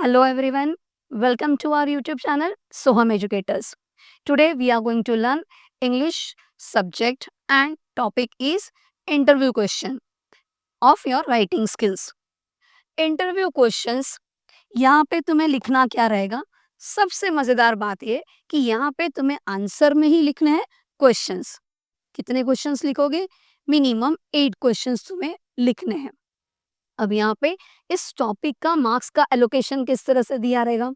Hello everyone, welcome to our YouTube channel Soham Educators. Today we are going to learn English subject and topic is interview question of your writing skills. Interview questions यहाँ पे तुम्हें लिखना क्या रहेगा? सबसे मजेदार बात ये कि यहाँ पे तुम्हें आंसर में ही लिखने हैं क्वेश्चंस. कितने क्वेश्चंस लिखोगे? मिनिमम 8 क्वेश्चंस तुम्हें लिखने हैं. अब यहाँ पे इस टॉपिक का मार्क्स का एलोकेशन किस तरह से दिया रहेगा?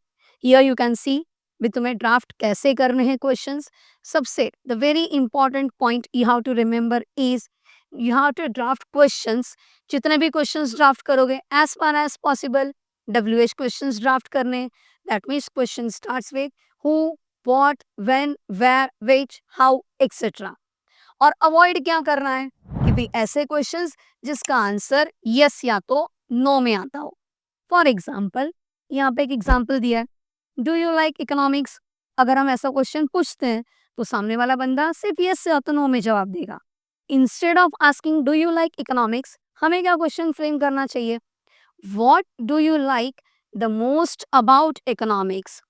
हियर यू कैन सी भी तुम्हें ड्राफ्ट कैसे करने हैं क्वेश्चंस. सबसे the very important point you have to remember is you have to draft questions. जितने भी क्वेश्चंस ड्राफ्ट करोगे as far as possible WH questions draft करने. That means question starts with who, what, when, where, which, how etcetera. और avoid क्या करना है कि भाई ऐसे क्वेश्चंस जिसका आंसर यस या तो नो में आता हो. फॉर एग्जाम्पल यहाँ पे एक एग्जाम्पल दिया है, डू यू लाइक इकोनॉमिक्स. अगर हम ऐसा क्वेश्चन पूछते हैं तो सामने वाला बंदा सिर्फ यस या तो नो में जवाब देगा. Instead of asking do you like economics हमें क्या क्वेश्चन फ्रेम करना चाहिए? What do you like the most about economics.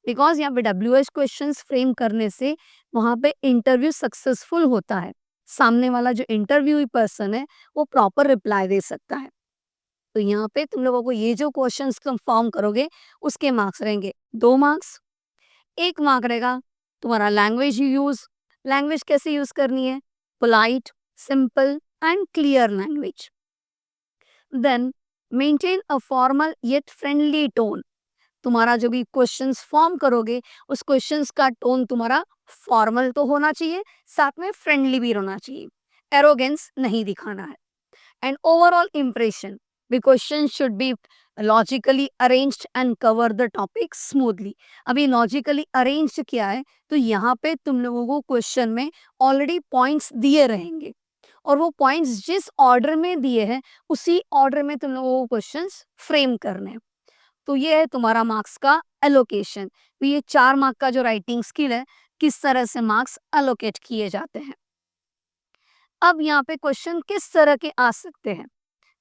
Because यहाँ पे WH क्वेश्चंस फ्रेम करने से वहाँ पे इंटरव्यू सक्सेसफुल होता है. सामने वाला जो इंटरव्यू पर्सन है वो प्रॉपर रिप्लाई दे सकता है. तो यहाँ पे तुम लोगों को ये जो क्वेश्चंस तुम फॉर्म करोगे उसके मार्क्स रहेंगे 2 मार्क्स. 1 मार्क रहेगा तुम्हारा लैंग्वेज यूज. लैंग्वेज कैसे यूज करनी है? Polite, simple and clear language. Then maintain a formal yet friendly tone. तुम्हारा जो भी क्वेश्चंस फॉर्म करोगे उस क्वेश्चंस का टोन तुम्हारा फॉर्मल तो होना चाहिए, साथ में फ्रेंडली भी होना चाहिए. एरोगेंस नहीं दिखाना है. And overall impression, the question should be logically arranged and cover the topic smoothly. अभी logically arranged क्या है? तो यहाँ पे तुम लोगों को क्वेश्चन में ऑलरेडी पॉइंट्स दिए रहेंगे और वो पॉइंट्स जिस ऑर्डर में दिए हैं उसी ऑर्डर में तुम लोगों को क्वेश्चंस फ्रेम करने हैं. तो ये है तुम्हारा मार्क्स का एलोकेशन. तो ये 4 मार्क का जो राइटिंग स्किल है किस तरह से मार्क्स एलोकेट किए जाते हैं. अब यहाँ पे क्वेश्चन किस तरह के आ सकते हैं?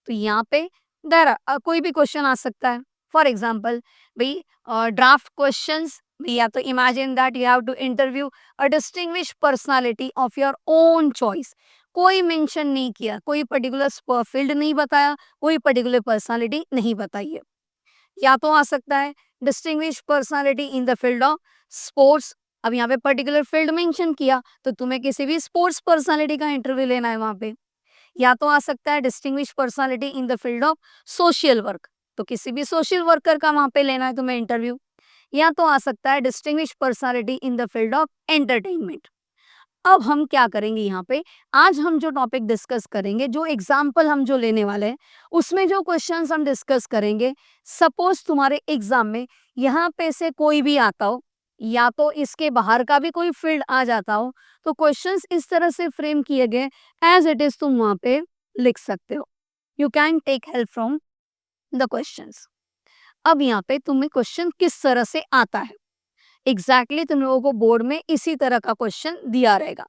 तो यहाँ पे कोई भी क्वेश्चन आ सकता है. फॉर एग्जाम्पल भाई ड्राफ्ट क्वेश्चंस या तो imagine that you have to interview a distinguish personality of your own choice. कोई मेंशन नहीं किया, कोई पर्टिकुलर फील्ड नहीं बताया, कोई पर्टिकुलर पर्सनालिटी नहीं बताई है. या तो आ सकता है distinguish personality in the field of sports. अब यहाँ पे पर्टिकुलर फील्ड मेंशन किया तो तुम्हें किसी भी स्पोर्ट्स पर्सनालिटी का इंटरव्यू लेना है वहां पे. या तो आ सकता है distinguish personality in the field of social work, तो किसी भी सोशल वर्कर का वहां पे लेना है तुम्हें इंटरव्यू. या तो आ सकता है distinguish personality in the field of entertainment. अब हम क्या करेंगे यहाँ पे, आज हम जो टॉपिक डिस्कस करेंगे, जो एग्जाम्पल हम जो लेने वाले हैं उसमें जो क्वेश्चंस हम डिस्कस करेंगे, सपोज तुम्हारे एग्जाम में यहाँ पे से कोई भी आता हो या तो इसके बाहर का भी कोई फील्ड आ जाता हो, तो क्वेश्चंस इस तरह से फ्रेम किए गए एज इट इज तुम वहां पे लिख सकते हो. You can take help from the questions. अब यहाँ पे तुम्हें क्वेश्चन किस तरह से आता है एग्जैक्टली तुम लोगों को बोर्ड में इसी तरह का क्वेश्चन दिया रहेगा.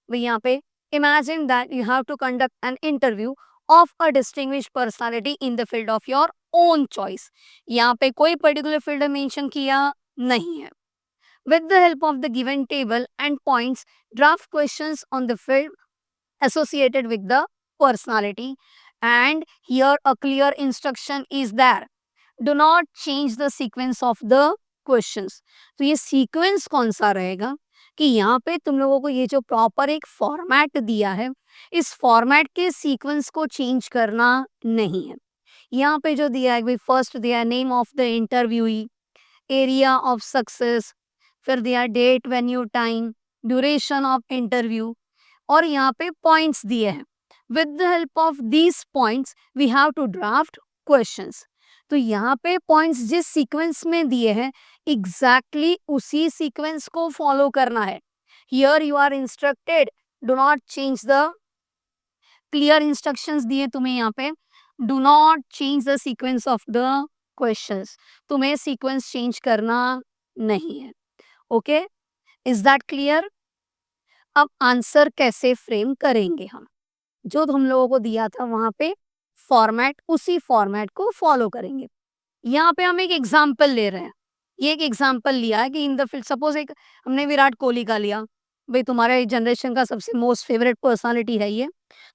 भाई यहाँ पे imagine that you have to conduct an interview of a distinguish personality in the field of your own choice. यहाँ पे कोई पर्टिकुलर फील्ड मेंशन किया नहीं है. With the help of the given table and points, draft questions on the field associated with the personality. And here a clear instruction is there. Do not change the sequence of the questions. तो ये sequence कौन सा रहेगा कि यहाँ पे तुम लोगों को ये जो प्रॉपर एक फॉर्मेट दिया है इस फॉर्मेट के सीक्वेंस को चेंज करना नहीं है. यहाँ पे जो दिया है फर्स्ट दिया है name of the interviewee, area of success, फिर दिया date, venue, time, duration of interview और यहाँ पे पॉइंट्स दिए हैं. With the help of these points we have to draft questions. तो यहाँ पे पॉइंट्स जिस सीक्वेंस में दिए हैं एग्जैक्टली उसी सीक्वेंस को फॉलो करना है. Here you are instructed do not change the clear instructions दिए तुम्हें यहाँ पे, do not change the sequence of the questions. तुम्हें सीक्वेंस चेंज करना नहीं है. Okay, is that clear? अब आंसर कैसे फ्रेम करेंगे हम, जो हम लोगों को दिया था वहां पे फॉर्मेट, उसी फॉर्मेट को फॉलो करेंगे. यहाँ पे हम एक एग्जाम्पल ले रहे हैं। ये एक एग्जाम्पल लिया है कि इन द फील्ड, सपोज एक हमने विराट कोहली का लिया, भाई तुम्हारे जनरेशन का सबसे मोस्ट फेवरेट पर्सनालिटी है ये,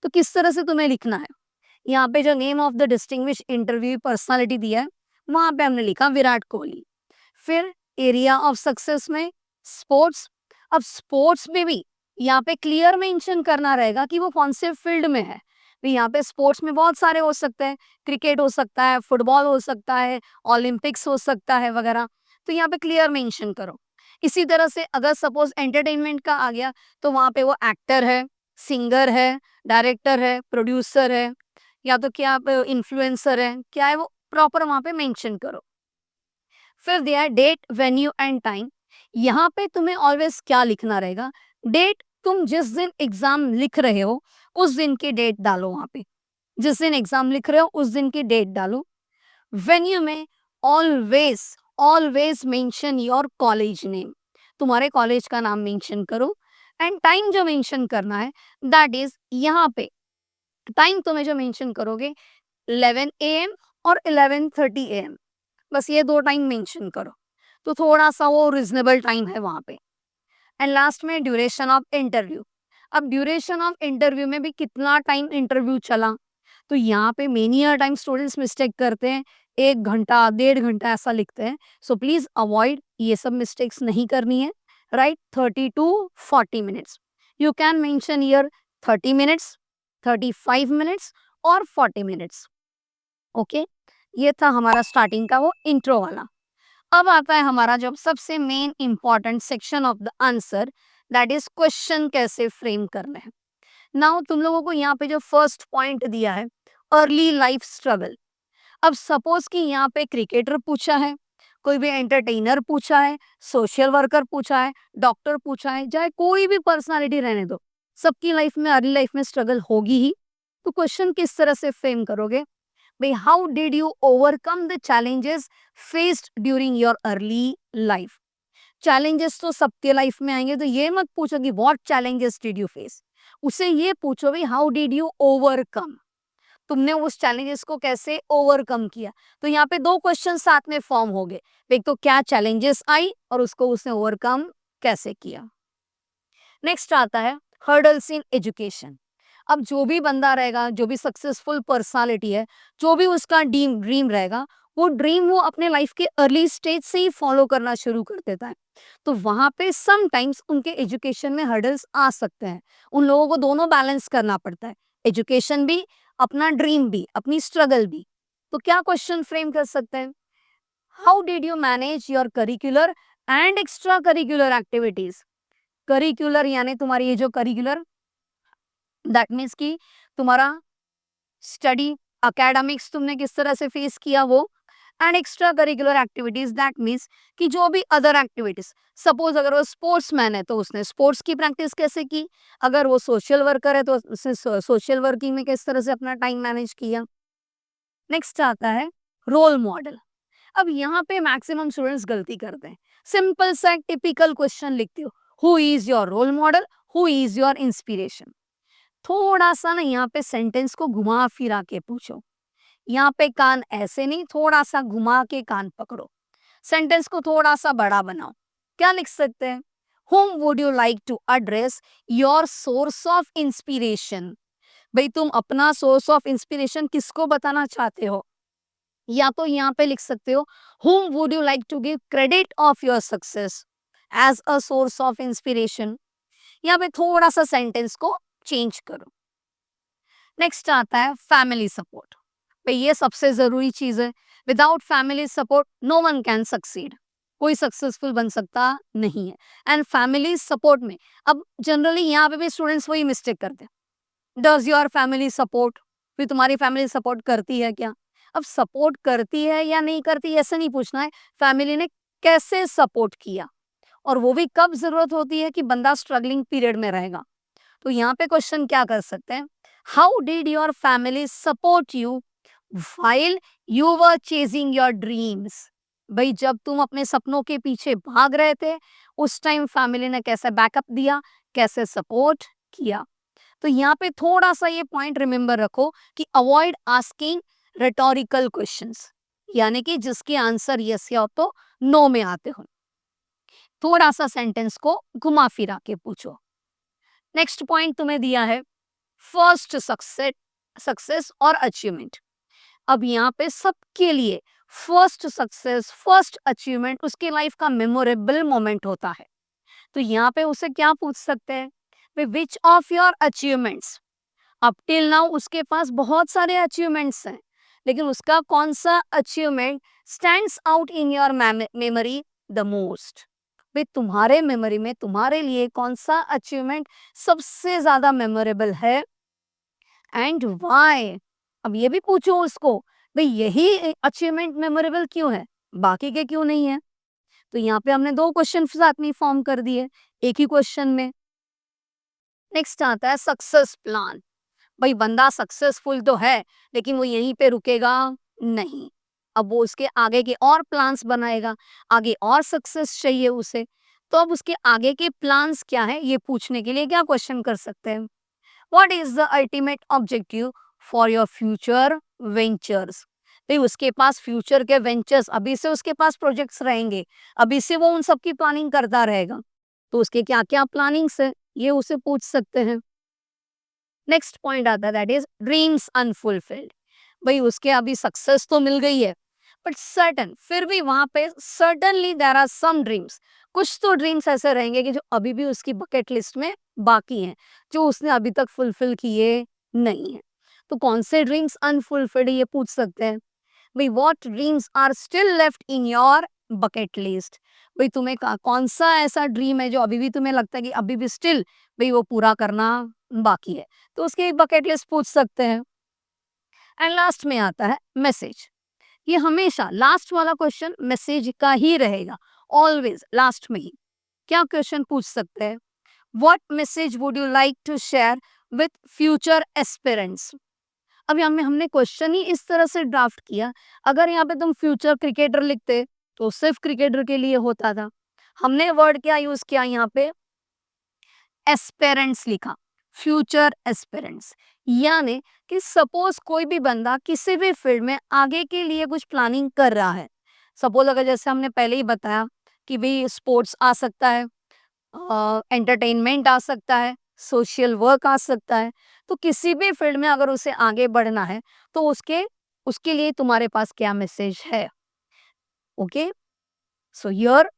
तो किस तरह से तुम्हें लिखना है। यहाँ पे जो name of the distinguish interview personality दिया है, वहां पे हमने लिखा विराट कोहली। फिर एरिया ऑफ सक्सेस में स्पोर्ट्स। अब स्पोर्ट्स में भी यहाँ पे क्लियर मेंशन करना रहेगा कि वो कौन से फील्ड में है। भी यहाँ पे स्पोर्ट्स में बहुत सारे हो सकते हैं, क्रिकेट हो सकता है, फुटबॉल हो सकता है, ओलंपिक्स हो सकता है वगैरह, तो यहाँ पे क्लियर मेंशन करो। इसी तरह से अगर सपोज एंटरटेनमेंट का आ गया, तो वहाँ पे वो एक्टर है, सिंगर है, डायरेक्टर है, प्रोड्यूसर है, या तो क्या आप इन्फ्लुएंसर है, क्या है वो प्रॉपर वहाँ पे मेंशन करो। फिर दिया है डेट, वेन्यू एंड टाइम। यहाँ पे तुम्हें ऑलवेज क्या लिखना रहेगा, डेट, तुम जिस दिन एग्जाम लिख रहे हो उस दिन की डेट डालो, वहां पे जिस दिन एग्जाम लिख रहे हो उस दिन की डेट डालो। वेन्यू में always always mention your college name, तुम्हारे कॉलेज का नाम मेंशन करो। एंड टाइम जो मेंशन करना है, दैट इज यहाँ पे टाइम तुम्हें जो मेंशन करोगे 11 AM और 11:30 AM, बस ये दो टाइम मेंशन करो, तो थोड़ा सा वो रिजनेबल टाइम है वहां पे। एंड लास्ट में ड्यूरेशन ऑफ इंटरव्यू। अब ड्यूरेशन ऑफ इंटरव्यू में भी कितना टाइम इंटरव्यू चला, तो यहाँ पे मेनी टाइम स्टूडेंट्स मिस्टेक करते हैं, 1 घंटा 1.5 घंटा ऐसा लिखते हैं। सो प्लीज अवॉइड ये सब मिस्टेक्स नहीं करनी है। Right 30 to 40 minutes, you can mention year 30 minutes, 35 minutes और 40 मिनट्स। ओके, ये था हमारा स्टार्टिंग का वो इंट्रो वाला। अब आता है हमारा जब सबसे main important section of the answer, that is question कैसे फ्रेम करना है। नाउ तुम लोगों को यहाँ पे जो फर्स्ट पॉइंट दिया है, अर्ली लाइफ स्ट्रगल। अब सपोज कि यहाँ पे क्रिकेटर पूछा है, कोई भी एंटरटेनर पूछा है, सोशल वर्कर पूछा है, डॉक्टर पूछा है, चाहे कोई भी पर्सनालिटी रहने दो, सबकी लाइफ में अर्ली लाइफ में स्ट्रगल होगी ही। तो क्वेश्चन किस तरह से फ्रेम करोगे, भाई how did you overcome the challenges faced during your early life. Challenges तो सबके लाइफ में आएंगे, तो ये मत पूछो कि what challenges did you face, उसे ये पूछो भाई हाउ डिड यू ओवरकम, तुमने उस चैलेंजेस को कैसे ओवरकम किया। तो यहाँ पे दो क्वेश्चन साथ में फॉर्म हो गए, एक तो क्या चैलेंजेस आई और उसको उसने ओवरकम कैसे किया। नेक्स्ट आता है हर्डल्स इन एजुकेशन। अब जो भी बंदा रहेगा, जो भी सक्सेसफुल पर्सनालिटी है, जो भी उसका ड्रीम रहेगा, वो ड्रीम वो अपने लाइफ के अर्ली स्टेज से ही फॉलो करना शुरू कर देता है। तो वहां पे समटाइम्स उनके एजुकेशन में हर्डल्स आ सकते हैं, उन लोगों को दोनों बैलेंस करना पड़ता है, एजुकेशन भी, अपना ड्रीम भी, अपनी स्ट्रगल भी। तो क्या क्वेश्चन फ्रेम कर सकते हैं, how did you manage your curricular and extra curricular activities. Curricular यानी तुम्हारी ये जो करिकुलर, दैट मीन्स कि तुम्हारा स्टडी एकेडमिक्स तुमने किस तरह से फेस किया वो, and extra curricular activities, that means कि जो भी अदर एक्टिविटीज, सपोज अगर वो स्पोर्ट्स मैन है तो उसने स्पोर्ट्स की प्रैक्टिस कैसे की, अगर वो सोशल वर्कर है तो उसने सोशल वर्किंग में किस तरह से अपना टाइम मैनेज किया। नेक्स्ट आता है रोल मॉडल। अब यहाँ पे मैक्सिमम स्टूडेंट्स गलती करते हैं, सिंपल सा टिपिकल क्वेश्चन लिखते हो, who is your role model, who is your inspiration. थोड़ा सा ना यहाँ पे सेंटेंस को घुमा फिरा के पूछो, यहाँ पे कान ऐसे नहीं, थोड़ा सा घुमा के कान पकड़ो, सेंटेंस को थोड़ा सा बड़ा बनाओ। क्या लिख सकते हैं, whom would you like to address your source of inspiration। भाई तुम अपना सोर्स ऑफ इंस्पिरेशन किसको बताना चाहते हो, या तो यहाँ पे लिख सकते हो whom would you like to give credit of your success as a source of inspiration। यहाँ पे थोड़ा सा सेंटेंस को चेंज करो। नेक्स्ट आता है फैमिली सपोर्ट। भाई ये सबसे जरूरी चीज है, without family support no one can succeed, कोई सक्सेसफुल बन सकता नहीं है। एंड फैमिली सपोर्ट में अब जनरली यहाँ पे भी स्टूडेंट्स वही मिस्टेक करते हैं, डज योर फैमिली सपोर्ट, फिर तुम्हारी फैमिली सपोर्ट करती है क्या। अब सपोर्ट करती है या नहीं करती ऐसे नहीं पूछना है, फैमिली ने कैसे सपोर्ट किया, और वो भी कब जरूरत होती है कि बंदा स्ट्रगलिंग पीरियड में रहेगा। तो यहाँ पे क्वेश्चन क्या कर सकते हैं, how did your family support you while you were chasing your dreams. भाई जब तुम अपने सपनों के पीछे भाग रहे थे, उस टाइम फैमिली ने कैसे बैकअप दिया, कैसे सपोर्ट किया। तो यहाँ पे थोड़ा सा ये पॉइंट रिमेंबर रखो कि अवॉइड आस्किंग रेटोरिकल क्वेश्चंस, यानी कि जिसके आंसर यस या तो नो में आते हो। थोड़ा सा सेंटेंस को घुमा फिरा के पूछो। नेक्स्ट पॉइंट तुम्हें दिया है फर्स्ट सक्सेस और अचीवमेंट। अब यहाँ पे सबके लिए फर्स्ट सक्सेस, फर्स्ट अचीवमेंट उसके लाइफ का मेमोरेबल मोमेंट होता है। तो यहाँ पे उसे क्या पूछ सकते हैं, which of your achievements, up till now उसके पास बहुत सारे अचीवमेंट्स हैं, लेकिन उसका कौन सा achievement stands out in your memory the most. भाई तुम्हारे मेमोरी में तुम्हारे लिए कौन सा अचीवमेंट सबसे ज्यादा मेमोरेबल है एंड व्हाई। अब ये भी पूछो उसको, भाई यही अचीवमेंट मेमोरेबल क्यों है, बाकी के क्यों नहीं है। तो यहाँ पे हमने 2 क्वेश्चन साथ में फॉर्म कर दिए एक ही क्वेश्चन में। नेक्स्ट आता है सक्सेस प्लान। भाई बंदा सक्सेसफुल तो है, लेकिन वो यहीं पे रुकेगा नहीं। अब वो उसके आगे के और प्लान्स बनाएगा, आगे और सक्सेस चाहिए उसे। तो अब उसके आगे के प्लान्स क्या है, ये पूछने के लिए क्या क्वेश्चन कर सकते हैं, what is the ultimate objective for your future ventures. भाई उसके पास फ्यूचर के वेंचर्स, अभी से उसके पास प्रोजेक्ट्स रहेंगे, अभी से वो उन सब की प्लानिंग करता रहेगा, तो उसके क्या क्या प्लानिंग्स है ये उसे पूछ सकते हैं। नेक्स्ट पॉइंट आता है दैट इज ड्रीम्स अनफुलफिल्ड। भाई उसके अभी सक्सेस तो मिल गई है, बट सर्टन, फिर भी वहां पे certainly there are some dreams, कुछ तो ड्रीम्स ऐसे रहेंगे कि जो अभी भी उसकी बकेट लिस्ट में बाकी हैं, जो उसने अभी तक फुलफिल किए नहीं है। तो कौन से ड्रीम्स अनफुलफिल्ड ये पूछ सकते हैं। भाई what dreams are still left in your bucket list. भाई तुम्हें कौन सा ऐसा ड्रीम है जो अभी भी तुम्हें लगता है कि अभी भी स्टिल भाई वो पूरा करना बाकी है, तो उसकी एक बकेट लिस्ट पूछ सकते हैं। एंड लास्ट में आता है मैसेज। ये हमेशा लास्ट वाला क्वेश्चन मैसेज का ही रहेगा, ऑलवेज लास्ट में ही। क्या क्वेश्चन पूछ सकते हैं, what message would you like to share with future aspirants. अब यहाँ में हमने क्वेश्चन ही इस तरह से ड्राफ्ट किया, अगर यहाँ पे तुम फ्यूचर क्रिकेटर लिखते तो सिर्फ क्रिकेटर के लिए होता था। हमने वर्ड क्या यूज किया यहाँ पे, एस्पिरेंट्स लिखा, फ्यूचर एस्पिरेंट्स। यानी कि सपोज कोई भी बंदा किसी भी फील्ड में आगे के लिए कुछ प्लानिंग कर रहा है, सपोज अगर जैसे हमने पहले ही बताया कि भाई स्पोर्ट्स आ सकता है, एंटरटेनमेंट आ सकता है, सोशल वर्क आ सकता है, तो किसी भी फील्ड में अगर उसे आगे बढ़ना है तो उसके लिए तुम्हारे पास क्या मैसेज है। Okay, so here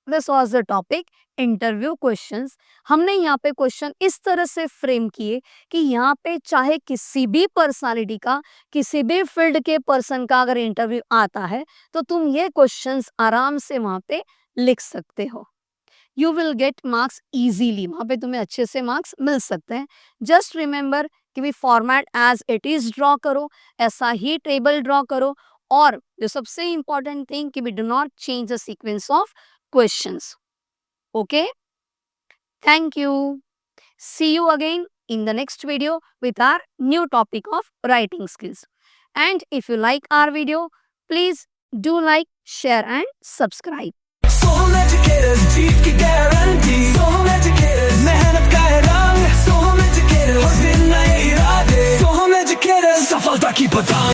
this was the topic interview questions. हमने यहाँ पे क्वेश्चन इस तरह से फ्रेम किए कि यहाँ पे चाहे किसी भी पर्सनालिटी का, किसी भी फील्ड के पर्सन का अगर इंटरव्यू आता है तो तुम ये क्वेश्चंस आराम से वहाँ पे लिख सकते हो। You will get marks easily, वहाँ पे तुम्हें अच्छे से मार्क्स मिल सकते हैं। जस्ट रिमेंबर कि भी format as it is draw करो, ऐसा ही टेबल ड्रॉ करो, और जो सबसे इंपॉर्टेंट थिंग कि we do not change the sequence of questions. Okay, thank you, see you again in the next video with our new topic of writing skills. And if you like our video, please do like, share and subscribe. Sohum educators, जीत की guarantee. Sohum educators, मेहनत का है रंग। Sohum educators, हर दिन नए इरादे। Sohum educators, सफलता की पतंग।